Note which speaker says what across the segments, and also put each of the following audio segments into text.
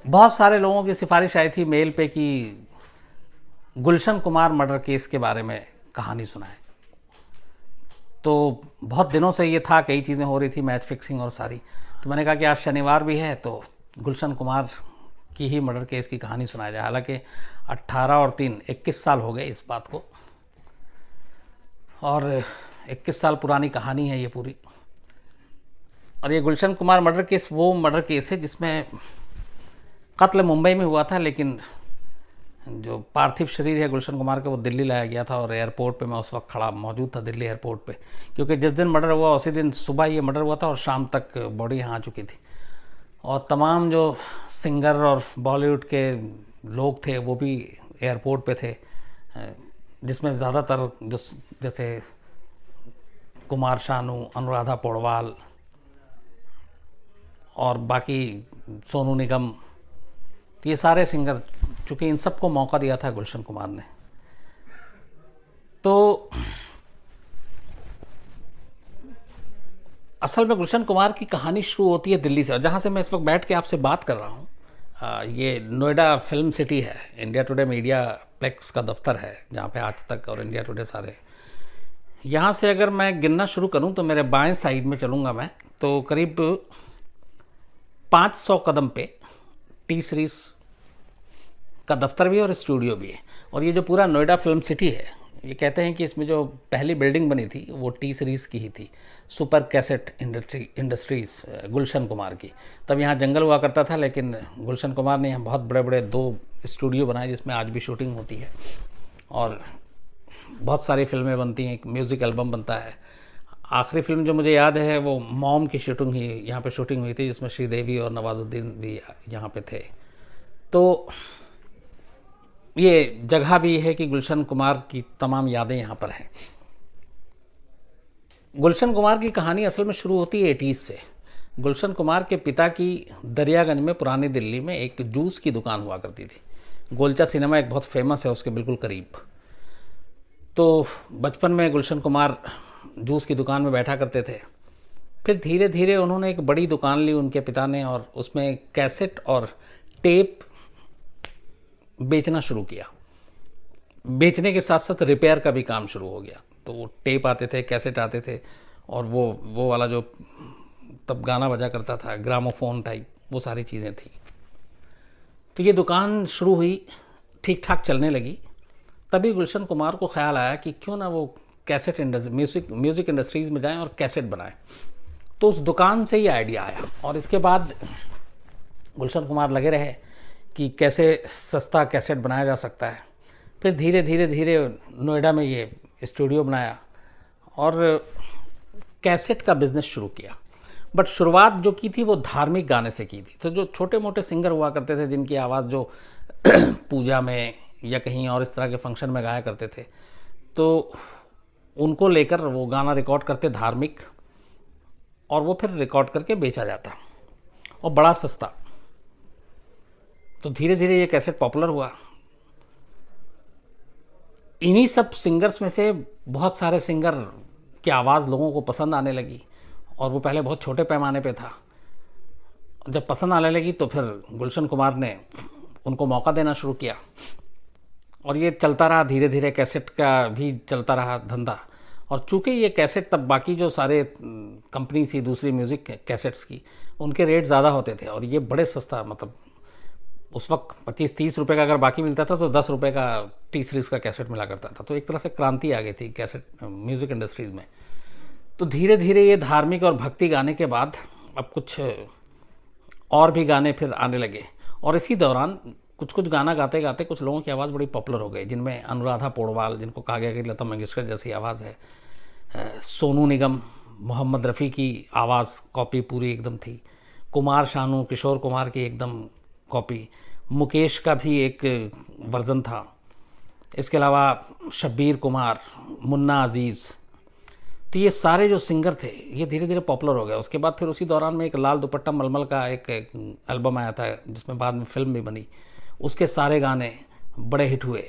Speaker 1: बहुत सारे लोगों की सिफारिश आई थी मेल पे कि गुलशन कुमार मर्डर केस के बारे में कहानी सुनाएं। तो बहुत दिनों से ये था, कई चीज़ें हो रही थी, मैच फिक्सिंग और सारी। तो मैंने कहा कि आज शनिवार भी है तो गुलशन कुमार की ही मर्डर केस की कहानी सुनाया जाए। हालांकि 18 और 3 21 साल हो गए इस बात को, और 21 साल पुरानी कहानी है ये पूरी। और ये गुलशन कुमार मर्डर केस वो मर्डर केस है जिसमें कत्ल मुंबई में हुआ था, लेकिन जो पार्थिव शरीर है गुलशन कुमार का वो दिल्ली लाया गया था। और एयरपोर्ट पे मैं उस वक्त खड़ा मौजूद था दिल्ली एयरपोर्ट पे, क्योंकि जिस दिन मर्डर हुआ उसी दिन सुबह ये मर्डर हुआ था और शाम तक बॉडी यहाँ आ चुकी थी। और तमाम जो सिंगर और बॉलीवुड के लोग थे वो भी एयरपोर्ट पे थे, जिसमें ज़्यादातर जो जैसे कुमार शानू, अनुराधा पौडवाल और बाकी सोनू निगम, तो ये सारे सिंगर, चूँकि इन सबको मौका दिया था गुलशन कुमार ने। तो असल में गुलशन कुमार की कहानी शुरू होती है दिल्ली से, और जहाँ से मैं इस वक्त बैठ के आपसे बात कर रहा हूँ ये नोएडा फिल्म सिटी है। इंडिया टुडे मीडिया प्लेक्स का दफ्तर है जहाँ पे आज तक और इंडिया टुडे सारे। यहाँ से अगर मैं गिनना शुरू करूँ तो मेरे बाएं साइड में चलूँगा मैं, तो करीब 500 कदम पे टी सीरीज़ का दफ्तर भी है और स्टूडियो भी है। और ये जो पूरा नोएडा फिल्म सिटी है, ये कहते हैं कि इसमें जो पहली बिल्डिंग बनी थी वो टी सीरीज़ की ही थी, super cassette industries Gulshan Kumar की। तब यहाँ जंगल हुआ करता था, लेकिन गुलशन कुमार ने यहाँ बहुत बड़े बड़े 2 स्टूडियो बनाए जिसमें आज भी शूटिंग होती है और बहुत सारी फिल्में बनती हैं, एक म्यूज़िक एल्बम बनता है। आखिरी फिल्म जो मुझे याद है वो मॉम की शूटिंग ही यहाँ पे शूटिंग हुई थी, जिसमें श्रीदेवी और नवाजुद्दीन भी यहाँ पे थे। तो ये जगह भी है कि गुलशन कुमार की तमाम यादें यहाँ पर हैं। गुलशन कुमार की कहानी असल में शुरू होती है 80s से। गुलशन कुमार के पिता की दरियागंज में पुरानी दिल्ली में एक जूस की दुकान हुआ करती थी। गोलचा सिनेमा एक बहुत फेमस है उसके बिल्कुल करीब। तो बचपन में गुलशन कुमार जूस की दुकान में बैठा करते थे। फिर धीरे धीरे उन्होंने एक बड़ी दुकान ली उनके पिता ने, और उसमें कैसेट और टेप बेचना शुरू किया। बेचने के साथ साथ रिपेयर का भी काम शुरू हो गया। तो वो टेप आते थे, कैसेट आते थे, और वो वाला जो तब गाना बजा करता था, ग्रामोफोन टाइप, वो सारी चीज़ें थी। तो ये दुकान शुरू हुई, ठीक ठाक चलने लगी। तभी गुलशन कुमार को ख्याल आया कि क्यों ना वो कैसेट म्यूज़िक इंडस्ट्रीज़ में जाएं और कैसेट बनाएं। तो उस दुकान से ही आइडिया आया, और इसके बाद गुलशन कुमार लगे रहे कि कैसे सस्ता कैसेट बनाया जा सकता है। फिर धीरे धीरे धीरे नोएडा में ये स्टूडियो बनाया और कैसेट का बिज़नेस शुरू किया। बट शुरुआत जो की थी वो धार्मिक गाने से की थी। तो जो छोटे मोटे सिंगर हुआ करते थे जिनकी आवाज़ जो पूजा में या कहीं और इस तरह के फंक्शन में गाया करते थे, तो उनको लेकर वो गाना रिकॉर्ड करते धार्मिक, और वो फिर रिकॉर्ड करके बेचा जाता और बड़ा सस्ता। तो धीरे धीरे ये कैसेट पॉपुलर हुआ। इन्हीं सब सिंगर्स में से बहुत सारे सिंगर की आवाज़ लोगों को पसंद आने लगी, और वो पहले बहुत छोटे पैमाने पे था। जब पसंद आने लगी तो फिर गुलशन कुमार ने उनको मौका देना शुरू किया, और ये चलता रहा। धीरे धीरे कैसेट का भी चलता रहा धंधा। और चूँकि ये कैसेट तब बाकी जो सारे कंपनी थी दूसरी म्यूज़िक कैसेट्स की, उनके रेट ज़्यादा होते थे, और ये बड़े सस्ता, मतलब उस वक्त 25-30 रुपये का अगर बाकी मिलता था तो 10 रुपये का टी सीरीज़ का कैसेट मिला करता था। तो एक तरह से क्रांति आ गई थी कैसेट म्यूज़िक इंडस्ट्रीज़ में। तो धीरे धीरे ये धार्मिक और भक्ति गाने के बाद अब कुछ और भी गाने फिर आने लगे, और इसी दौरान कुछ कुछ गाना गाते गाते कुछ लोगों की आवाज़ बड़ी पॉपुलर हो गई, जिनमें अनुराधा पौडवाल, जिनको कहा गया कि लता मंगेशकर जैसी आवाज़ है, सोनू निगम, मोहम्मद रफ़ी की आवाज़ कॉपी पूरी एकदम थी, कुमार शानू, किशोर कुमार की एकदम कॉपी, मुकेश का भी एक वर्ज़न था, इसके अलावा शब्बीर कुमार, मुन्ना अज़ीज़। तो ये सारे जो सिंगर थे ये धीरे धीरे पॉपुलर हो गए। उसके बाद फिर उसी दौरान में एक लाल दुपट्टा मलमल का एक एल्बम आया था जिसमें बाद में फिल्म भी बनी। उसके सारे गाने बड़े हिट हुए,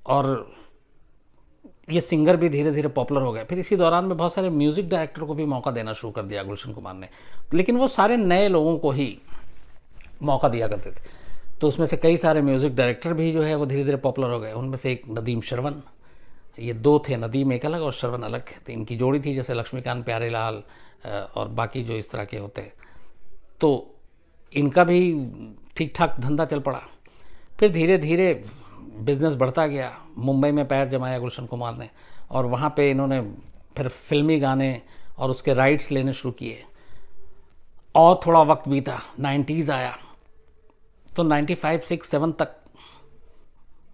Speaker 1: और ये सिंगर भी धीरे धीरे पॉपुलर हो गए। फिर इसी दौरान में बहुत सारे म्यूज़िक डायरेक्टर को भी मौका देना शुरू कर दिया गुलशन कुमार ने, लेकिन वो सारे नए लोगों को ही मौका दिया करते थे। तो उसमें से कई सारे म्यूज़िक डायरेक्टर भी जो है वो धीरे धीरे पॉपुलर हो गए। उनमें से एक नदीम श्रवण, ये दो थे, नदीम एक अलग और श्रवण अलग थे। इनकी जोड़ी थी, जैसे लक्ष्मीकांत प्यारेलाल और बाकी जो इस तरह के होते हैं। तो इनका भी ठीक ठाक धंधा चल पड़ा। फिर धीरे धीरे बिजनेस बढ़ता गया। मुंबई में पैर जमाया गुलशन कुमार ने, और वहाँ पे इन्होंने फिर फिल्मी गाने और उसके राइट्स लेने शुरू किए। और थोड़ा वक्त बीता, 90s आया, तो 95, 6, 7 तक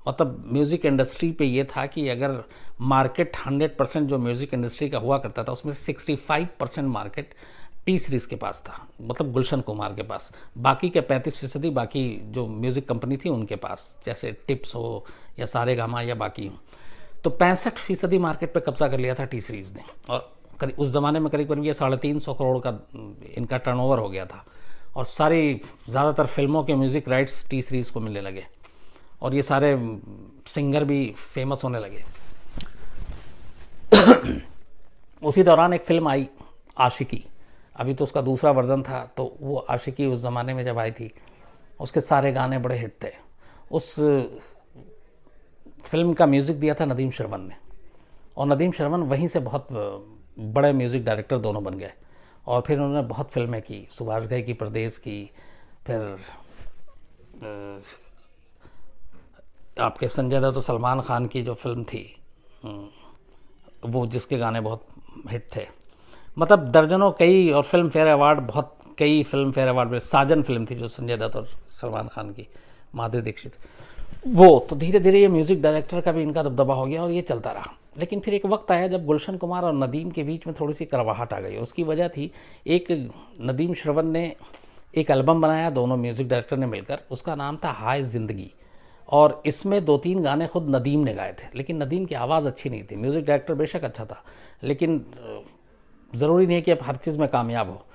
Speaker 1: मतलब म्यूज़िक इंडस्ट्री पे ये था कि अगर मार्केट 100% जो म्यूज़िक इंडस्ट्री का हुआ करता था, उसमें 65% मार्केट टी सीरीज़ के पास था, मतलब गुलशन कुमार के पास। बाकी के 35% बाकी जो म्यूज़िक कंपनी थी उनके पास, जैसे टिप्स हो या सारेगामा या बाकी हो। तो 65% मार्केट पे कब्जा कर लिया था टी सीरीज़ ने। और उस ज़माने में करीब करीब ये 350 करोड़ का इनका टर्नओवर हो गया था। और सारी ज़्यादातर फिल्मों के म्यूज़िक राइट्स टी सीरीज़ को मिलने लगे, और ये सारे सिंगर भी फेमस होने लगे। उसी दौरान एक फ़िल्म आई आशिकी, अभी तो उसका दूसरा वर्जन था। तो वो आशिकी उस ज़माने में जब आई थी, उसके सारे गाने बड़े हिट थे। उस फिल्म का म्यूज़िक दिया था नदीम श्रवण ने, और नदीम श्रवण वहीं से बहुत बड़े म्यूज़िक डायरेक्टर दोनों बन गए। और फिर उन्होंने बहुत फिल्में की, सुभाष घई की परदेस की, फिर आपके संजय दत्त तो सलमान खान की जो फिल्म थी वो, जिसके गाने बहुत हिट थे। मतलब दर्जनों कई, और फिल्म फेयर अवार्ड बहुत, कई फिल्म फेयर अवार्ड में। साजन फिल्म थी जो संजय दत्त और सलमान खान की, माधुरी दीक्षित, वो। तो धीरे धीरे ये म्यूज़िक डायरेक्टर का भी इनका दबदबा हो गया और ये चलता रहा। लेकिन फिर एक वक्त आया जब गुलशन कुमार और नदीम के बीच में थोड़ी सी कड़वाहट आ गई। उसकी वजह थी, एक नदीम श्रवण ने एक एल्बम बनाया, दोनों म्यूज़िक डायरेक्टर ने मिलकर, उसका नाम था हाय ज़िंदगी। और इसमें 2-3 गाने खुद नदीम ने गाए थे, लेकिन नदीम की आवाज़ अच्छी नहीं थी। म्यूज़िक डायरेक्टर बेशक अच्छा था, लेकिन ज़रूरी नहीं है कि आप हर चीज़ में कामयाब हो।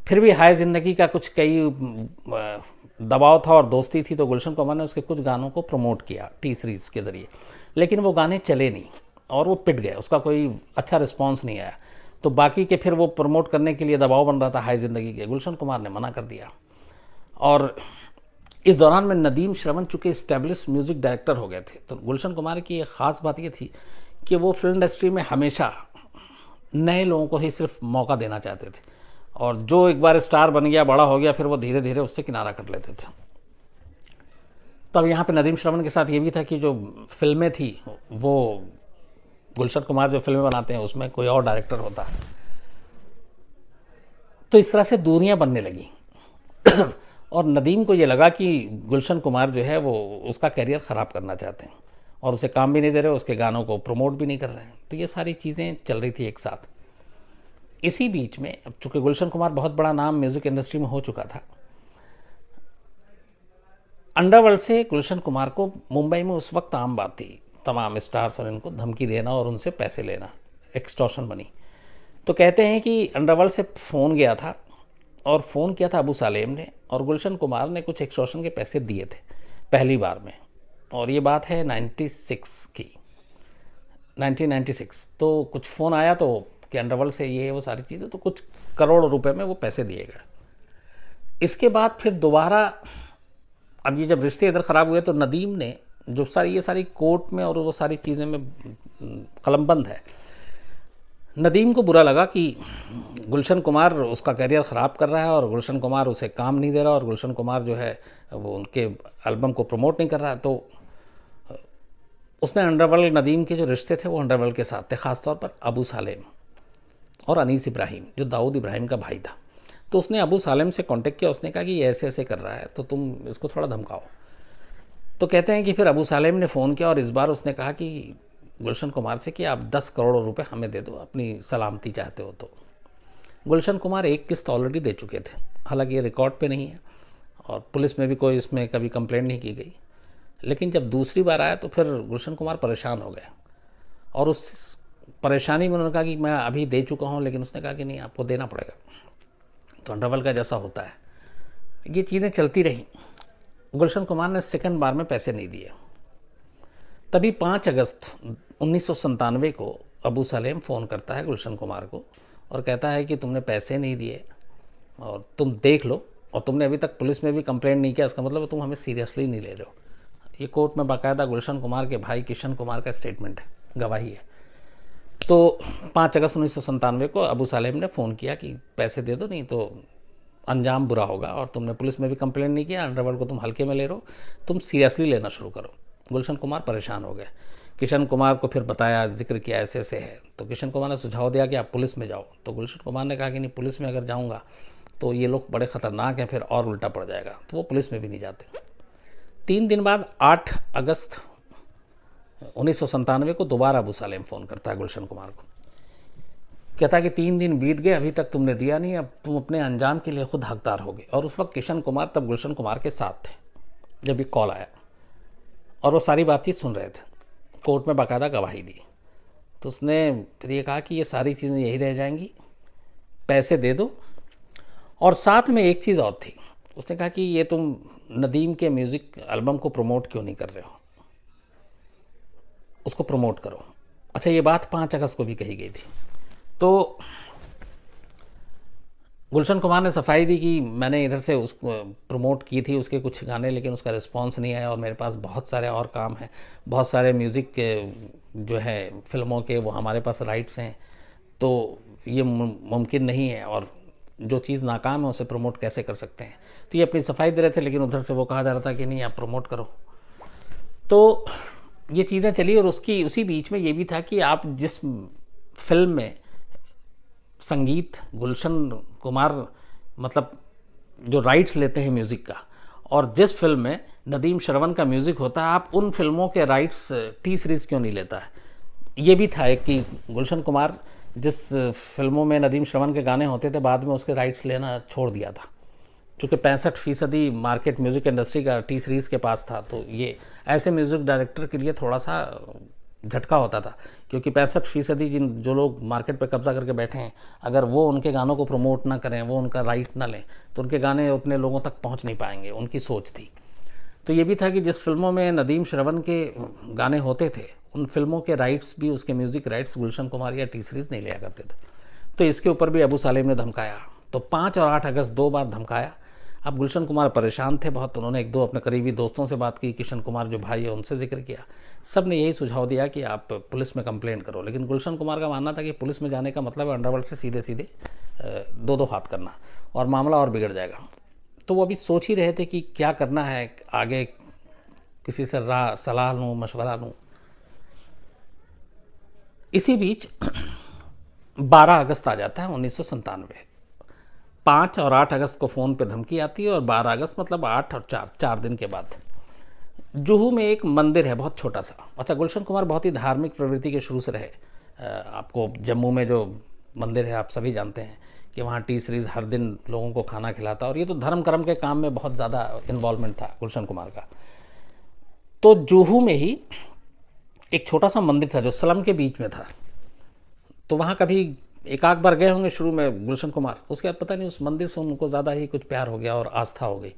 Speaker 1: फिर भी हाय ज़िंदगी का कुछ कई दबाव था और दोस्ती थी, तो गुलशन कुमार ने उसके कुछ गानों को प्रमोट किया टी सीरीज़ के ज़रिए, लेकिन वो गाने चले नहीं और वो पिट गए, उसका कोई अच्छा रिस्पॉन्स नहीं आया। तो बाकी के फिर वो प्रमोट करने के लिए दबाव बन रहा था हाय ज़िंदगी के, गुलशन कुमार ने मना कर दिया। और इस दौरान में नदीम श्रवण चूँकि इस्टेब्लिश म्यूज़िक डायरेक्टर हो गए थे, तो गुलशन कुमार की एक ख़ास बात ये थी कि वो फिल्म इंडस्ट्री में हमेशा नए लोगों को ही सिर्फ मौका देना चाहते थे, और जो एक बार स्टार बन गया, बड़ा हो गया, फिर वो धीरे धीरे उससे किनारा कर लेते थे। तो अब यहाँ पे नदीम श्रवण के साथ ये भी था कि जो फिल्में थी, वो गुलशन कुमार जो फिल्में बनाते हैं उसमें कोई और डायरेक्टर होता है। तो इस तरह से दूरियां बनने लगी। और नदीम को ये लगा कि गुलशन कुमार जो है वो उसका करियर ख़राब करना चाहते हैं, और उसे काम भी नहीं दे रहे, उसके गानों को प्रमोट भी नहीं कर रहे हैं। तो ये सारी चीज़ें चल रही थी एक साथ। इसी बीच में, अब चूँकि गुलशन कुमार बहुत बड़ा नाम म्यूज़िक इंडस्ट्री में हो चुका था, अंडरवर्ल्ड से गुलशन कुमार को मुंबई में उस वक्त आम बात थी तमाम स्टार्स और इनको धमकी देना और उनसे पैसे लेना, एक्सटॉर्शन बनी। तो कहते हैं कि अंडरवर्ल्ड से फ़ोन गया था, और फ़ोन किया था अबू सालेम ने, और गुलशन कुमार ने कुछ एक्सटॉर्शन के पैसे दिए थे पहली बार में। और ये बात है 96 की, 1996। तो कुछ फ़ोन आया तो कि अंडरवर्ल्ड से ये वो सारी चीज़ें, तो कुछ करोड़ रुपए में वो पैसे दिए गए। इसके बाद फिर दोबारा, अब ये जब रिश्ते इधर ख़राब हुए, तो नदीम ने जो ये सारी कोर्ट में और वो सारी चीज़ें में कलमबंद है। नदीम को बुरा लगा कि गुलशन कुमार उसका करियर ख़राब कर रहा है, और गुलशन कुमार उसे काम नहीं दे रहा, और गुलशन कुमार जो है वो उनके एल्बम को प्रमोट नहीं कर रहा है। तो उसने अंडरवर्ल्ड, नदीम के जो रिश्ते थे वो अंडरवर्ल्ड के साथ थे, ख़ासतौर पर अबू सालेम और अनीस इब्राहिम, जो दाऊद इब्राहिम का भाई था। तो उसने अबू सालेम से कांटेक्ट किया, उसने कहा कि ये ऐसे ऐसे कर रहा है, तो तुम इसको थोड़ा धमकाओ। तो कहते हैं कि फिर अबू सालेम ने फ़ोन किया, और इस बार उसने कहा कि गुलशन कुमार से कि आप 10 करोड़ रुपए हमें दे दो, अपनी सलामती चाहते हो तो। गुलशन कुमार एक किस्त ऑलरेडी दे चुके थे, हालांकि ये रिकॉर्ड पे नहीं है, और पुलिस में भी कोई इसमें कभी कंप्लेंट नहीं की गई। लेकिन जब दूसरी बार आया तो फिर गुलशन कुमार परेशान हो गए, और उस परेशानी में उन्होंने कहा कि मैं अभी दे चुका हूँ, लेकिन उसने कहा कि नहीं, आपको देना पड़ेगा। तो अंडरवर्ल्ड का जैसा होता है, ये चीज़ें चलती रहीं। गुलशन कुमार ने सेकंड बार में पैसे नहीं दिए। तभी 5 अगस्त 1997 को अबू सलेम फ़ोन करता है गुलशन कुमार को, और कहता है कि तुमने पैसे नहीं दिए और तुम देख लो, और तुमने अभी तक पुलिस में भी कंप्लेंट नहीं किया, इसका मतलब तुम हमें सीरियसली नहीं ले रहे हो। ये कोर्ट में बाकायदा गुलशन कुमार के भाई किशन कुमार का स्टेटमेंट है, गवाही है। तो 5 अगस्त 1997 को अबू सालेम ने फ़ोन किया कि पैसे दे दो, नहीं तो अंजाम बुरा होगा, और तुमने पुलिस में भी कंप्लेंट नहीं किया, अंडरवर्ल्ड को तुम हल्के में ले रहे हो, तुम सीरियसली लेना शुरू करो। गुलशन कुमार परेशान हो गए। किशन कुमार को फिर बताया, जिक्र किया ऐसे ऐसे है, तो किशन कुमार ने सुझाव दिया कि आप पुलिस में जाओ। तो गुलशन कुमार ने कहा कि नहीं, पुलिस में अगर जाऊँगा तो ये लोग बड़े ख़तरनाक हैं, फिर और उल्टा पड़ जाएगा, तो वो पुलिस में भी नहीं जाते। 3 दिन बाद 8 अगस्त 1997 को दोबारा अबू सालेम फ़ोन करता है गुलशन कुमार को, कहता है कि 3 दिन बीत गए, अभी तक तुमने दिया नहीं, अब तुम अपने अंजाम के लिए खुद हकदार होगे। और उस वक्त किशन कुमार तब गुलशन कुमार के साथ थे जब ये कॉल आया, और वो सारी बातचीत सुन रहे थे, कोर्ट में बाकायदा गवाही दी। तो उसने फिर ये कहा कि ये सारी चीज़ें यही रह जाएंगी, पैसे दे दो। और साथ में एक चीज़ और थी, उसने कहा कि ये तुम नदीम के म्यूज़िक एल्बम को प्रमोट क्यों नहीं कर रहे हो, उसको प्रमोट करो। अच्छा, ये बात 5 अगस्त को भी कही गई थी। तो गुलशन कुमार ने सफाई दी कि मैंने इधर से उसको प्रमोट की थी उसके कुछ गाने, लेकिन उसका रिस्पांस नहीं आया, और मेरे पास बहुत सारे और काम हैं, बहुत सारे म्यूज़िक के जो है फिल्मों के वो हमारे पास राइट्स हैं, तो ये मुमकिन नहीं है, और जो चीज़ नाकाम है उसे प्रमोट कैसे कर सकते हैं। तो ये अपनी सफाई दे रहे थे, लेकिन उधर से वो कहा जा रहा था कि नहीं, आप प्रमोट करो। तो ये चीज़ें चली, और उसी बीच में ये भी था कि आप जिस फिल्म में संगीत गुलशन कुमार मतलब जो राइट्स लेते हैं म्यूज़िक का, और जिस फिल्म में नदीम श्रवण का म्यूज़िक होता है, आप उन फिल्मों के राइट्स टी सीरीज़ क्यों नहीं लेता है। ये भी था कि गुलशन कुमार जिस फिल्मों में नदीम श्रवण के गाने होते थे, बाद में उसके राइट्स लेना छोड़ दिया था, चूँकि 65% मार्केट म्यूज़िक इंडस्ट्री का टी सीरीज़ के पास था। तो ये ऐसे म्यूज़िक डायरेक्टर के लिए थोड़ा सा झटका होता था, क्योंकि 65% जो लोग मार्केट पे कब्जा करके बैठे हैं, अगर वो उनके गानों को प्रमोट ना करें, वो उनका राइट ना लें, तो उनके गाने उतने लोगों तक पहुंच नहीं पाएंगे, उनकी सोच थी। तो ये भी था कि जिस फिल्मों में नदीम श्रवण के गाने होते थे, उन फिल्मों के राइट्स भी, उसके म्यूज़िक राइट्स गुलशन कुमार या टी सीरीज़ नहीं लिया करते थे। तो इसके ऊपर भी अबू सालेम ने धमकाया। तो 5 और 8 अगस्त 2 बार धमकाया। अब गुलशन कुमार परेशान थे बहुत, उन्होंने 1-2 अपने करीबी दोस्तों से बात की, किशन कुमार जो भाई है उनसे जिक्र किया, सब ने यही सुझाव दिया कि आप पुलिस में कंप्लेंट करो। लेकिन गुलशन कुमार का मानना था कि पुलिस में जाने का मतलब है अंडरवर्ल्ड से सीधे सीधे 2-2 हाथ करना, और मामला और बिगड़ जाएगा। तो वो अभी सोच ही रहे थे कि क्या करना है आगे, किसी से सलाह लूँ, मशवरा लूँ। इसी बीच 12 अगस्त आ जाता है 1997। 5 और 8 अगस्त को फ़ोन पे धमकी आती है, और 12 अगस्त मतलब 8 और 4 दिन के बाद जुहू में एक मंदिर है बहुत छोटा सा। अच्छा, गुलशन कुमार बहुत ही धार्मिक प्रवृत्ति के शुरू से रहे। आपको जम्मू में जो मंदिर है आप सभी जानते हैं कि वहाँ टी सीरीज़ हर दिन लोगों को खाना खिलाता, और ये तो धर्म कर्म के काम में बहुत ज़्यादा इन्वॉल्वमेंट था गुलशन कुमार का। तो जुहू में ही एक छोटा सा मंदिर था जो स्लम के बीच में था। तो वहाँ कभी एक आध बार गए होंगे शुरू में गुलशन कुमार, उसके बाद पता नहीं उस मंदिर से उनको ज़्यादा ही कुछ प्यार हो गया और आस्था हो गई,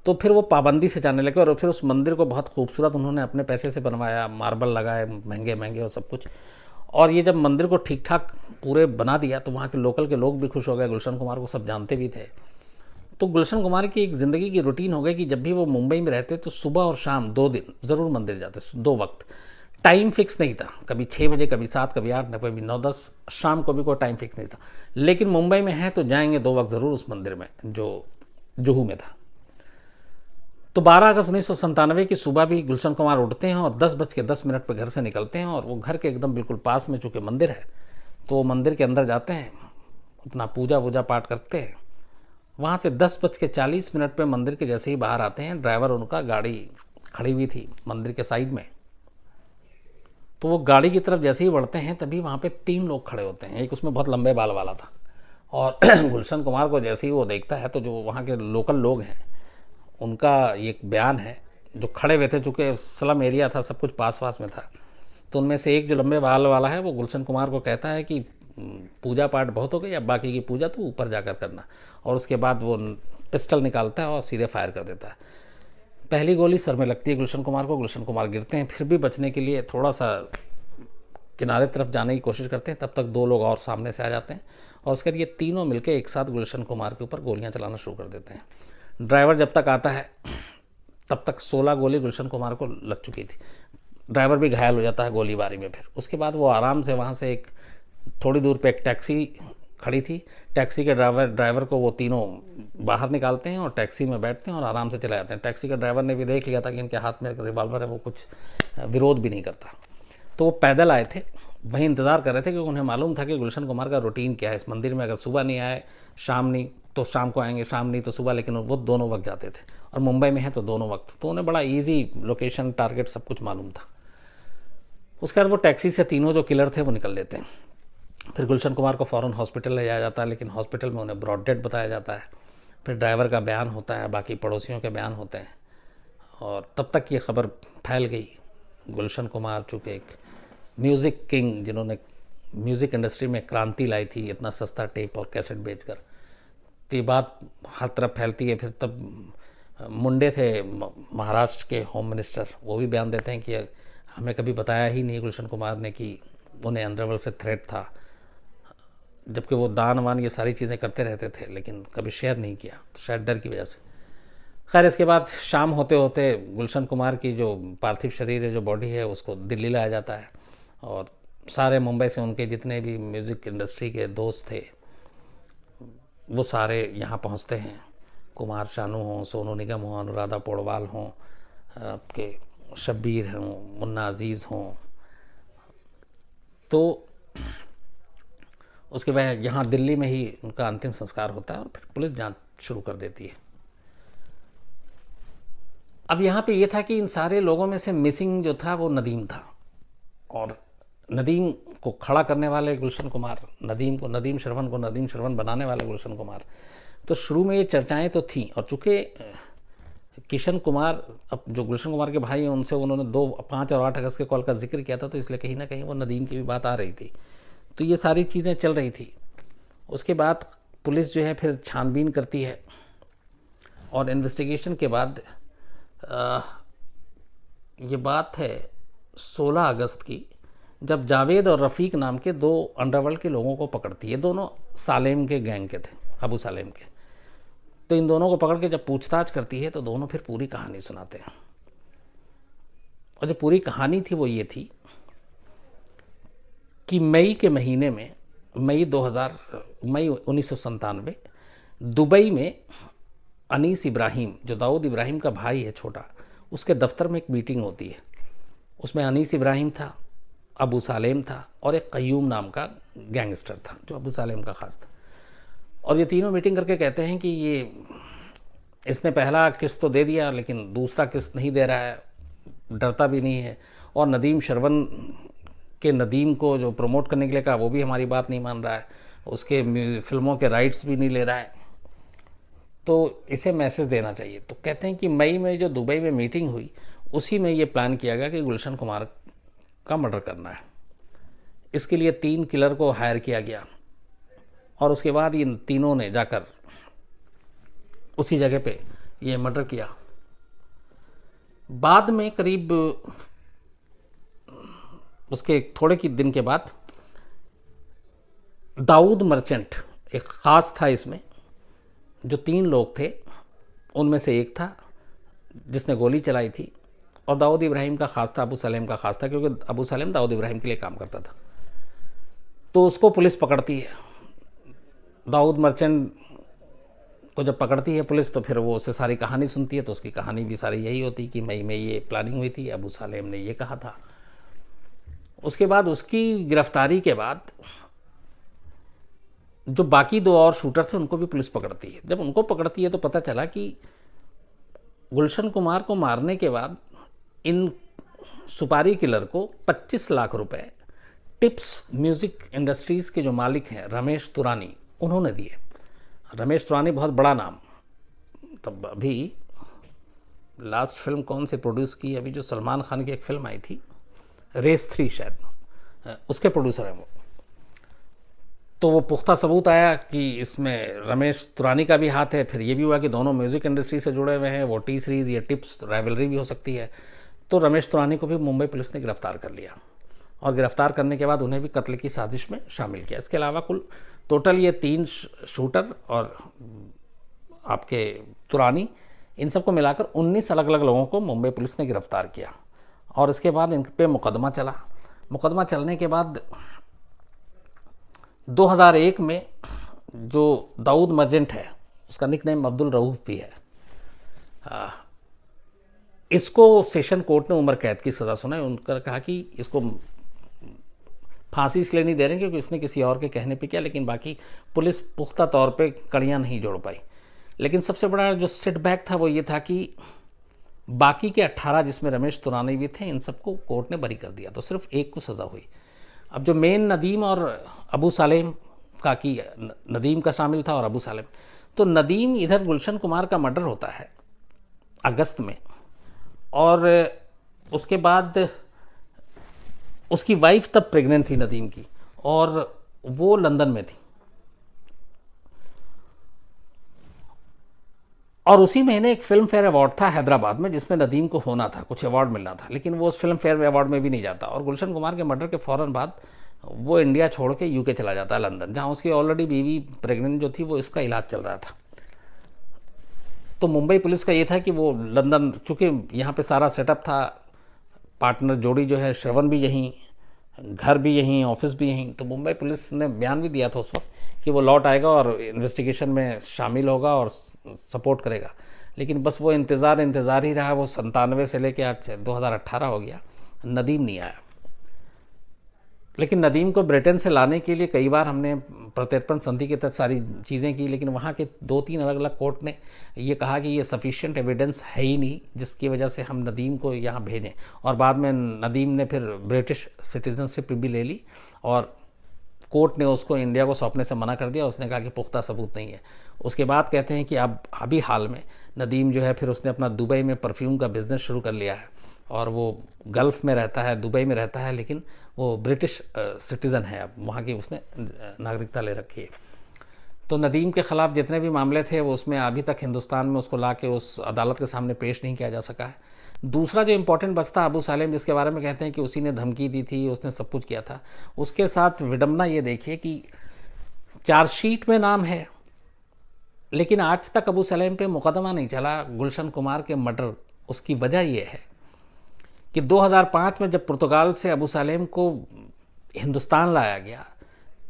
Speaker 1: तो फिर वो पाबंदी से जाने लगे। और फिर उस मंदिर को बहुत खूबसूरत उन्होंने अपने पैसे से बनवाया, मार्बल लगाए महंगे महंगे और सब कुछ। और ये जब मंदिर को ठीक ठाक पूरे बना दिया तो वहाँ के लोकल के लोग भी खुश हो गए, गुलशन कुमार को सब जानते भी थे। तो गुलशन कुमार की एक ज़िंदगी की रूटीन हो गई कि जब भी वो मुंबई में रहते तो सुबह और शाम 2 दिन ज़रूर मंदिर जाते, 2 वक्त। टाइम फिक्स नहीं था, कभी 6 बजे, कभी 7, कभी 8, कभी 9-10, शाम को भी कोई टाइम फिक्स नहीं था। लेकिन मुंबई में है तो जाएंगे 2 वक्त ज़रूर उस मंदिर में जो जुहू में था। तो 12 अगस्त 1997 की सुबह भी गुलशन कुमार उठते हैं और 10:10 पर घर से निकलते हैं, और वो घर के एकदम बिल्कुल पास में चूँकि मंदिर है तो मंदिर के अंदर जाते हैं, अपना पूजा पाठ करते हैं। वहाँ से 10:40 पे मंदिर के जैसे ही बाहर आते हैं, ड्राइवर उनका गाड़ी खड़ी हुई थी मंदिर के साइड में, तो वो गाड़ी की तरफ जैसे ही बढ़ते हैं तभी वहाँ पे 3 लोग खड़े होते हैं। एक उसमें बहुत लंबे बाल वाला था, और गुलशन कुमार को जैसे ही वो देखता है तो जो वहाँ के लोकल लोग हैं उनका एक बयान है, जो खड़े हुए थे, चूँकि स्लम एरिया था, सब कुछ पास पास में था, तो उनमें से एक जो लंबे बाल वाला है वो गुलशन कुमार को कहता है कि पूजा पाठ बहुत हो गई, अब बाकी की पूजा तो ऊपर जाकर करना। और उसके बाद वो पिस्टल निकालता है और सीधे फायर कर देता है। पहली गोली सर में लगती है गुलशन कुमार को, गुलशन कुमार गिरते हैं। फिर भी बचने के लिए थोड़ा सा किनारे तरफ जाने की कोशिश करते हैं, तब तक 2 लोग और सामने से आ जाते हैं, और उसके बाद ये तीनों मिलकर एक साथ गुलशन कुमार के ऊपर गोलियां चलाना शुरू कर देते हैं। ड्राइवर जब तक आता है तब तक 16 गोली गुलशन कुमार को लग चुकी थी। ड्राइवर भी घायल हो जाता है गोलीबारी में। फिर उसके बाद वो आराम से वहाँ से एक थोड़ी दूर पे एक टैक्सी खड़ी थी, टैक्सी के ड्राइवर को वो तीनों बाहर निकालते हैं और टैक्सी में बैठते हैं और आराम से चले जाते हैं। टैक्सी के ड्राइवर ने भी देख लिया था कि इनके हाथ में एक रिवॉल्वर है, वो कुछ विरोध भी नहीं करता। तो वो पैदल आए थे, वहीं इंतज़ार कर रहे थे, क्योंकि उन्हें मालूम था कि गुलशन कुमार का रूटीन क्या है इस मंदिर में। अगर सुबह नहीं आए, शाम नहीं तो शाम को आएंगे, शाम नहीं तो सुबह, लेकिन वो दोनों वक्त जाते थे और मुंबई में है तो दोनों वक्त। तो उन्हें बड़ा ईजी लोकेशन, टारगेट सब कुछ मालूम था। उसके बाद वो टैक्सी से तीनों जो किलर थे वो निकल लेते हैं। फिर गुलशन कुमार को फ़ौरन हॉस्पिटल ले जाया जाता है, लेकिन हॉस्पिटल में उन्हें ब्रॉड डेड बताया जाता है। फिर ड्राइवर का बयान होता है, बाकी पड़ोसियों के बयान होते हैं, और तब तक ये खबर फैल गई। गुलशन कुमार चूँकि एक म्यूज़िक किंग, जिन्होंने म्यूज़िक इंडस्ट्री में क्रांति लाई थी इतना सस्ता टेप और कैसेट बेचकर, तो ये बात हर तरफ फैलती है। फिर तब मुंडे थे महाराष्ट्र के होम मिनिस्टर, वो भी बयान देते हैं कि हमें कभी बताया ही नहीं गुलशन कुमार ने कि उन्हें अंडरवर्ल्ड से थ्रेट था, जबकि वो दान वान ये सारी चीज़ें करते रहते थे, लेकिन कभी शेयर नहीं किया, तो शायद डर की वजह से। खैर, इसके बाद शाम होते होते गुलशन कुमार की जो पार्थिव शरीर है, जो बॉडी है, उसको दिल्ली लाया जाता है और सारे मुंबई से उनके जितने भी म्यूज़िक इंडस्ट्री के दोस्त थे वो सारे यहाँ पहुँचते हैं। कुमार शानू हों, सोनू निगम हों, अनुराधा पौडवाल हों, आपके शब्बीर हों, मुन्ना अजीज़ हों, तो उसके बाद यहाँ दिल्ली में ही उनका अंतिम संस्कार होता है और फिर पुलिस जांच शुरू कर देती है। अब यहाँ पे ये था कि इन सारे लोगों में से मिसिंग जो था वो नदीम था, और नदीम को खड़ा करने वाले गुलशन कुमार, नदीम श्रवण बनाने वाले गुलशन कुमार। तो शुरू में ये चर्चाएं तो थीं, और चूँकि किशन कुमार, अब जो गुलशन कुमार के भाई हैं, उनसे उन्होंने 5 और 8 अगस्त के कॉल का जिक्र किया था, तो इसलिए कहीं ना कहीं वो नदीम की भी बात आ रही थी। तो ये सारी चीज़ें चल रही थी। उसके बाद पुलिस जो है फिर छानबीन करती है, और इन्वेस्टिगेशन के बाद ये बात है 16 अगस्त की, जब जावेद और रफ़ीक नाम के 2 अंडरवर्ल्ड के लोगों को पकड़ती है। दोनों सालेम के गैंग के थे, अबू सालेम के। तो इन दोनों को पकड़ के जब पूछताछ करती है तो दोनों फिर पूरी कहानी सुनाते हैं। और जो पूरी कहानी थी वो ये थी कि मई के महीने में, मई 1997, दुबई में अनीस इब्राहिम, जो दाऊद इब्राहिम का भाई है छोटा, उसके दफ्तर में एक मीटिंग होती है। उसमें अनीस इब्राहिम था, अबू सालेम था और एक कयूम नाम का गैंगस्टर था जो अबू सालेम का ख़ास था। और ये तीनों मीटिंग करके कहते हैं कि इसने पहला किस्त तो दे दिया, लेकिन दूसरा किस्त नहीं दे रहा है, डरता भी नहीं है, और नदीम को जो प्रमोट करने के लिए कहा वो भी हमारी बात नहीं मान रहा है, उसके फिल्मों के राइट्स भी नहीं ले रहा है, तो इसे मैसेज देना चाहिए। तो कहते हैं कि मई में जो दुबई में मीटिंग हुई, उसी में ये प्लान किया गया कि गुलशन कुमार का मर्डर करना है। इसके लिए 3 किलर को हायर किया गया, और उसके बाद इन तीनों ने जाकर उसी जगह पे ये मर्डर किया। बाद में करीब उसके थोड़े की दिन के बाद दाऊद मर्चेंट एक ख़ास था इसमें, जो 3 लोग थे उनमें से एक था जिसने गोली चलाई थी, और दाऊद इब्राहिम का ख़ास था, अबू सलेम का ख़ास था, क्योंकि अबू सलेम दाऊद इब्राहिम के लिए काम करता था। तो उसको पुलिस पकड़ती है। दाऊद मर्चेंट को जब पकड़ती है पुलिस, तो फिर वो उससे सारी कहानी सुनती है। तो उसकी कहानी भी सारी यही होती कि मई में ये प्लानिंग हुई थी, अबू सलेम ने ये कहा था। उसके बाद उसकी गिरफ्तारी के बाद जो बाकी 2 और शूटर थे उनको भी पुलिस पकड़ती है। जब उनको पकड़ती है तो पता चला कि गुलशन कुमार को मारने के बाद इन सुपारी किलर को 25 लाख रुपए टिप्स म्यूज़िक इंडस्ट्रीज़ के जो मालिक हैं रमेश तुरानी, उन्होंने दिए। रमेश तुरानी बहुत बड़ा नाम, तब अभी लास्ट फिल्म कौन से प्रोड्यूस की, अभी जो सलमान खान की एक फिल्म आई थी रेस 3 शायद, उसके प्रोड्यूसर हैं वो। तो वो पुख्ता सबूत आया कि इसमें रमेश तुरानी का भी हाथ है। फिर ये भी हुआ कि दोनों म्यूज़िक इंडस्ट्री से जुड़े हुए हैं, वो टी सीरीज़ या टिप्स राइवलरी भी हो सकती है। तो रमेश तुरानी को भी मुंबई पुलिस ने गिरफ्तार कर लिया, और गिरफ्तार करने के बाद उन्हें भी कत्ल की साजिश में शामिल किया। इसके अलावा कुल टोटल ये 3 शूटर और आपके तुरानी, इन सबको मिलाकर 19 अलग अलग लोगों को मुंबई पुलिस ने गिरफ्तार किया। और इसके बाद इन पे मुकदमा चला। मुकदमा चलने के बाद 2001 में जो दाऊद मर्जेंट है, उसका निकनेम अब्दुल रऊफ भी है, इसको सेशन कोर्ट ने उम्र कैद की सज़ा सुनाई। उनका कहा कि इसको फांसी इसलिए नहीं दे रहे क्योंकि इसने किसी और के कहने पे किया, लेकिन बाकी पुलिस पुख्ता तौर पे कड़ियाँ नहीं जोड़ पाई। लेकिन सबसे बड़ा जो सेटबैक था वो ये था कि बाकी के 18 जिसमें रमेश तुरानी भी थे, इन सबको कोर्ट ने बरी कर दिया, तो सिर्फ एक को सज़ा हुई। अब जो मेन नदीम और अबू सालेम का, कि नदीम का शामिल था और अबू सालेम, तो नदीम इधर गुलशन कुमार का मर्डर होता है अगस्त में, और उसके बाद उसकी वाइफ तब प्रेग्नेंट थी नदीम की, और वो लंदन में थी। और उसी महीने एक फिल्म फेयर अवार्ड था हैदराबाद में, जिसमें नदीम को होना था, कुछ अवार्ड मिलना था, लेकिन वो उस फिल्म फेयर अवार्ड में भी नहीं जाता। और गुलशन कुमार के मर्डर के फ़ौरन बाद वो इंडिया छोड़ के यूके चला जाता है, लंदन, जहाँ उसकी ऑलरेडी बीवी प्रेग्नेंट जो थी वो इसका इलाज चल रहा था। तो मुंबई पुलिस का ये था कि वो लंदन, चूँकि यहाँ पे सारा सेटअप था, पार्टनर जोड़ी जो है श्रवण भी यहीं, घर भी यहीं, ऑफिस भी यहीं, तो मुंबई पुलिस ने बयान भी दिया था उस वक्त कि वो लौट आएगा और इन्वेस्टिगेशन में शामिल होगा और सपोर्ट करेगा। लेकिन बस वो इंतज़ार ही रहा। वो 97 से लेके आज 2018 हो गया, नदीम नहीं आया। लेकिन नदीम को ब्रिटेन से लाने के लिए कई बार हमने प्रत्यर्पण संधि के तहत सारी चीज़ें की, लेकिन वहाँ के 2-3 अलग अलग कोर्ट ने ये कहा कि ये सफिशिएंट एविडेंस है ही नहीं जिसकी वजह से हम नदीम को यहाँ भेजें। और बाद में नदीम ने फिर ब्रिटिश सिटीजनशिप भी ले ली और कोर्ट ने उसको इंडिया को सौंपने से मना कर दिया। उसने कहा कि पुख्ता सबूत नहीं है। उसके बाद कहते हैं कि अब अभी हाल में नदीम जो है फिर उसने अपना दुबई में परफ्यूम का बिज़नेस शुरू कर लिया है, और वो गल्फ़ में रहता है, दुबई में रहता है, लेकिन वो ब्रिटिश सिटीज़न है, अब वहाँ की उसने नागरिकता ले रखी है। तो नदीम के ख़िलाफ़ जितने भी मामले थे वो उसमें अभी तक हिंदुस्तान में उसको ला के उस अदालत के सामने पेश नहीं किया जा सका है। दूसरा जो इम्पोर्टेंट बचता अबू सालेम, जिसके बारे में कहते हैं कि उसी ने धमकी दी थी, उसने सब कुछ किया था, उसके साथ विडम्बना ये देखिए कि चार्जशीट में नाम है, लेकिन आज तक अबू सलेम पे मुकदमा नहीं चला गुलशन कुमार के मर्डर। उसकी वजह यह है कि 2005 में जब पुर्तगाल से अबू सलेम को हिंदुस्तान लाया गया,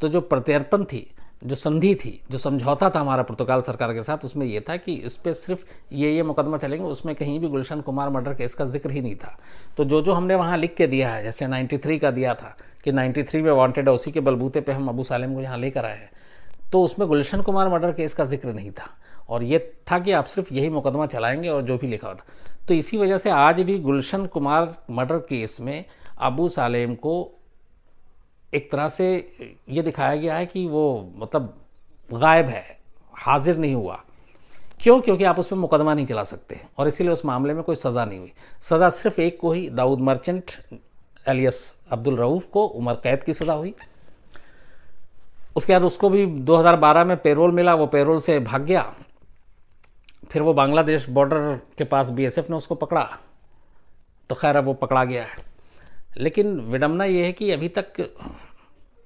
Speaker 1: तो जो प्रत्यर्पण थी, जो संधि थी, जो समझौता था हमारा पुर्तगाल सरकार के साथ, उसमें यह था कि इस पर सिर्फ ये मुकदमा चलेंगे, उसमें कहीं भी गुलशन कुमार मर्डर केस का जिक्र ही नहीं था। तो जो हमने वहाँ लिख के दिया है, जैसे 93 का दिया था कि 93 में वांटेड है, उसी के बलबूते पे हम अबू सालेम को यहाँ लेकर आए हैं, तो उसमें गुलशन कुमार मर्डर केस का जिक्र नहीं था, और ये था कि आप सिर्फ यही मुकदमा चलाएंगे और जो भी लिखा होता। तो इसी वजह से आज भी गुलशन कुमार मर्डर केस में अबू सालेम को एक तरह से ये दिखाया गया है कि वो मतलब गायब है, हाजिर नहीं हुआ। क्यों? क्योंकि आप उस पर मुकदमा नहीं चला सकते, और इसीलिए उस मामले में कोई सज़ा नहीं हुई। सज़ा सिर्फ एक को ही, दाऊद मर्चेंट एलियस अब्दुल रऊफ़ को उम्र कैद की सज़ा हुई। उसके बाद उसको भी 2012 में पेरोल मिला, वो पेरोल से भाग गया। फिर वो बांग्लादेश बॉर्डर के पास बीएसएफ ने उसको पकड़ा, तो खैर अब वो पकड़ा गया है। लेकिन विडम्बना ये है कि अभी तक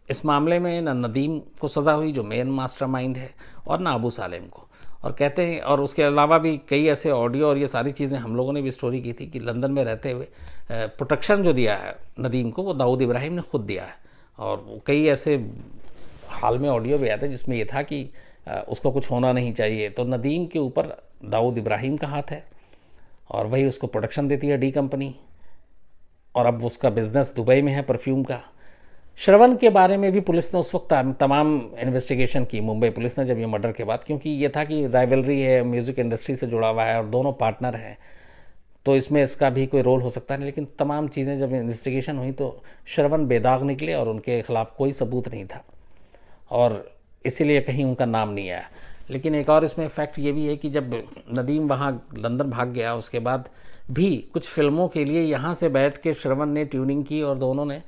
Speaker 1: इस मामले में ना नदीम को सज़ा हुई जो मेन मास्टरमाइंड है, और ना अबू सालेम को। और कहते हैं, और उसके अलावा भी कई ऐसे ऑडियो और ये सारी चीज़ें हम लोगों ने भी स्टोरी की थी कि लंदन में रहते हुए प्रोटेक्शन जो दिया है नदीम को, वो दाऊद इब्राहिम ने खुद दिया है। और कई ऐसे हाल में ऑडियो भी आया था जिसमें ये था कि उसको कुछ होना नहीं चाहिए। तो नदीम के ऊपर दाऊद इब्राहिम का हाथ है, और वही उसको प्रोटेक्शन देती है डी कंपनी, और अब उसका बिज़नेस दुबई में है परफ्यूम का। श्रवण के बारे में भी पुलिस ने उस वक्त तमाम इन्वेस्टिगेशन की, मुंबई पुलिस ने, जब ये मर्डर के बाद, क्योंकि ये था कि राइवलरी है, म्यूज़िक इंडस्ट्री से जुड़ा हुआ है और दोनों पार्टनर हैं, तो इसमें इसका भी कोई रोल हो सकता है। लेकिन तमाम चीज़ें जब इन्वेस्टिगेशन हुई तो श्रवण बेदाग निकले और उनके खिलाफ़ कोई सबूत नहीं था, और इसीलिए कहीं उनका नाम नहीं आया। लेकिन एक और इसमें फैक्ट ये भी है कि जब नदीम वहाँ लंदन भाग गया, उसके बाद भी कुछ फिल्मों के लिए यहाँ से बैठ के श्रवण ने ट्यूनिंग की, और दोनों ने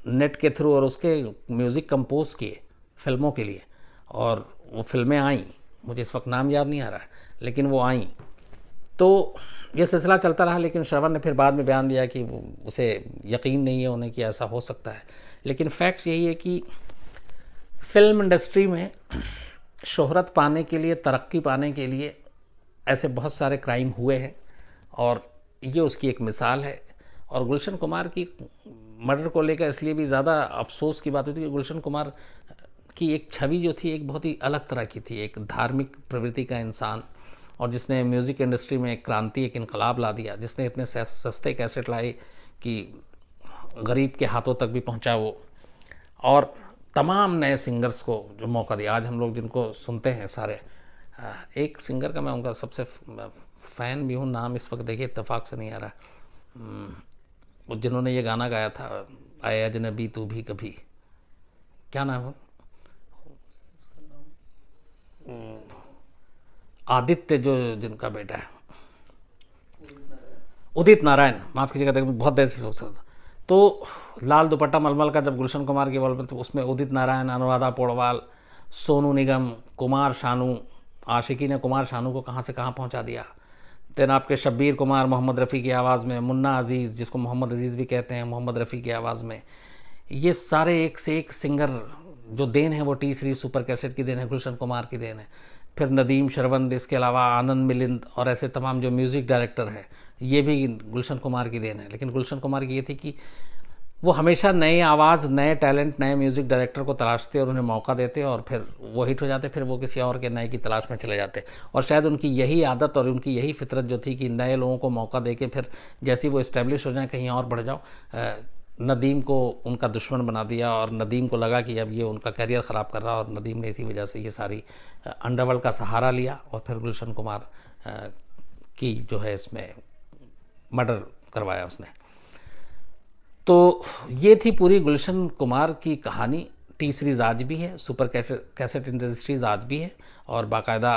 Speaker 1: नेट के थ्रू और उसके म्यूज़िक कंपोज किए फिल्मों के लिए, और वो फिल्में आईं। मुझे इस वक्त नाम याद नहीं आ रहा है, लेकिन वो आईं। तो ये सिलसिला चलता रहा, लेकिन श्रवण ने फिर बाद में बयान दिया कि उसे यकीन नहीं है उन्हें कि ऐसा हो सकता है। लेकिन फैक्ट यही है कि फिल्म इंडस्ट्री में शोहरत पाने के लिए, तरक्की पाने के लिए ऐसे बहुत सारे क्राइम हुए हैं और ये उसकी एक मिसाल है। और गुलशन कुमार की मर्डर को लेकर इसलिए भी ज़्यादा अफसोस की बात होती है कि गुलशन कुमार की एक छवि जो थी एक बहुत ही अलग तरह की थी, एक धार्मिक प्रवृत्ति का इंसान, और जिसने म्यूज़िक इंडस्ट्री में एक क्रांति, एक इनकलाब ला दिया, जिसने इतने सस्ते कैसेट लाए कि गरीब के हाथों तक भी पहुंचा वो, और तमाम नए सिंगर्स को जो मौका दिया। आज हम लोग जिनको सुनते हैं सारे, एक सिंगर का मैं उनका सबसे फ़ैन भी हूँ, नाम इस वक्त देखिए इत्तेफाक से नहीं आ रहा, जिन्होंने ये गाना गाया था आए अजनबी तू भी कभी, क्या नाम है, आदित्य जो जिनका बेटा है, उदित नारायण, माफ़ कीजिएगा, बहुत देर से सोच रहा था। तो लाल दुपट्टा मलमल का जब गुलशन कुमार की बॉल में, तो उसमें उदित नारायण, अनुराधा पौडवाल, सोनू निगम, कुमार शानू, आशिकी ने कुमार शानू को कहाँ से कहाँ पहुँचा दिया। देन आपके शब्बीर कुमार मोहम्मद रफ़ी की आवाज़ में, मुन्ना अजीज़ जिसको मोहम्मद अजीज़ भी कहते हैं, मोहम्मद रफ़ी की आवाज़ में, ये सारे एक से एक सिंगर जो देन है वो टी सीरीज़ सुपर कैसेट की देन है, गुलशन कुमार की देन है। फिर नदीम शरवंद, इसके अलावा आनंद मिलिंद और ऐसे तमाम जो म्यूज़िक डायरेक्टर है, ये भी गुलशन कुमार की देन है। लेकिन गुलशन कुमार की ये थी कि वो हमेशा नए आवाज़, नए टैलेंट, नए म्यूज़िक डायरेक्टर को तलाशते और उन्हें मौका देते, और फिर वो हिट हो जाते, फिर वो किसी और के नए की तलाश में चले जाते। और शायद उनकी यही आदत और उनकी यही फितरत जो थी कि नए लोगों को मौका दे के फिर जैसे वो इस्टेब्लिश हो जाए, कहीं और बढ़ जाओ। नदीम को उनका दुश्मन बना दिया, और नदीम को लगा कि अब ये उनका करियर ख़राब कर रहा, और नदीम ने इसी वजह से ये सारी अंडरवर्ल्ड का सहारा लिया, और फिर गुलशन कुमार की जो है इसमें मर्डर करवाया उसने। तो ये थी पूरी गुलशन कुमार की कहानी। टी सीरीज़ आज भी है, सुपर कैसेट इंडस्ट्रीज़ आज भी है, और बाकायदा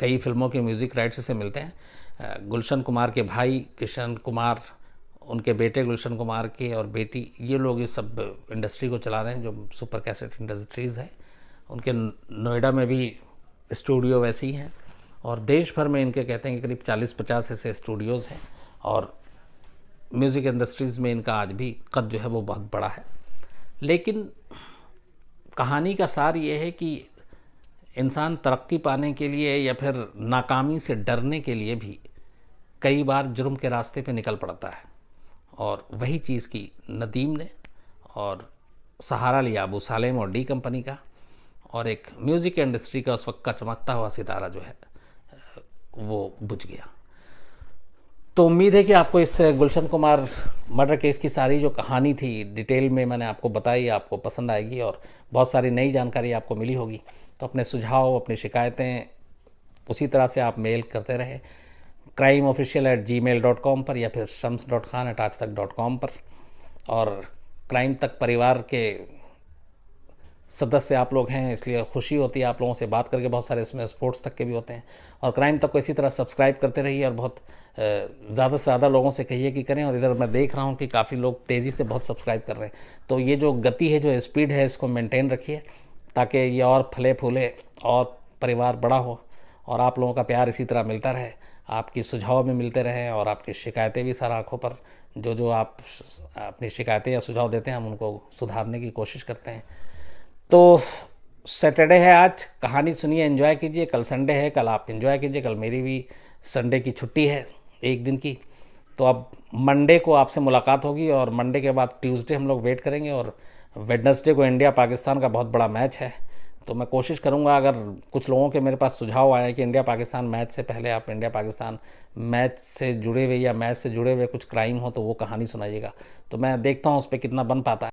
Speaker 1: कई फिल्मों के म्यूज़िक राइट्स से मिलते हैं। गुलशन कुमार के भाई किशन कुमार, उनके बेटे गुलशन कुमार के, और बेटी, ये लोग इस सब इंडस्ट्री को चला रहे हैं जो सुपर कैसेट इंडस्ट्रीज़ है। उनके नोएडा में भी स्टूडियो वैसे ही हैं, और देश भर में इनके कहते हैं कि करीब 40-50 ऐसे स्टूडियोज़ हैं, और म्यूज़िक इंडस्ट्रीज़ में इनका आज भी कद जो है वो बहुत बड़ा है। लेकिन कहानी का सार ये है कि इंसान तरक्की पाने के लिए या फिर नाकामी से डरने के लिए भी कई बार जुर्म के रास्ते पे निकल पड़ता है, और वही चीज़ की नदीम ने, और सहारा लिया अबू सालेम और डी कंपनी का, और एक म्यूज़िक इंडस्ट्री का उस वक्त का चमकता हुआ सितारा जो है वो बुझ गया। तो उम्मीद है कि आपको इस गुलशन कुमार मर्डर केस की सारी जो कहानी थी डिटेल में मैंने आपको बताई, आपको पसंद आएगी, और बहुत सारी नई जानकारी आपको मिली होगी। तो अपने सुझाव, अपनी शिकायतें उसी तरह से आप मेल करते रहें crimeofficial@gmail.com पर, या फिर shams.khan@aajtak.com पर। और क्राइम तक परिवार के सदस्य आप लोग हैं, इसलिए खुशी होती है आप लोगों से बात करके। बहुत सारे इसमें स्पोर्ट्स तक के भी होते हैं, और क्राइम तक को इसी तरह सब्सक्राइब करते रहिए, और बहुत ज़्यादा से ज़्यादा लोगों से कहिए कि करें। और इधर मैं देख रहा हूँ कि काफ़ी लोग तेज़ी से बहुत सब्सक्राइब कर रहे हैं, तो ये जो गति है, जो स्पीड है, इसको मेंटेन रखिए, ताकि ये और फले फूले और परिवार बड़ा हो, और आप लोगों का प्यार इसी तरह मिलता रहे, आपकी सुझाव भी मिलते रहें, और आपकी शिकायतें भी सर आँखों पर, जो आप अपनी शिकायतें या सुझाव देते हैं हम उनको सुधारने की कोशिश करते हैं। तो सैटरडे है आज, कहानी सुनिए, एंजॉय कीजिए। कल संडे है, कल आप एंजॉय कीजिए। कल मेरी भी संडे की छुट्टी है, एक दिन की। तो अब मंडे को आपसे मुलाकात होगी, और मंडे के बाद ट्यूसडे हम लोग वेट करेंगे, और वेडनेसडे को इंडिया पाकिस्तान का बहुत बड़ा मैच है। तो मैं कोशिश करूंगा, अगर कुछ लोगों के मेरे पास सुझाव आए कि इंडिया पाकिस्तान मैच से पहले आप इंडिया पाकिस्तान मैच से जुड़े हुए या मैच से जुड़े हुए कुछ क्राइम हो, तो वो कहानी सुनाइएगा। तो मैं देखता हूँ उस पर कितना बन पाता है।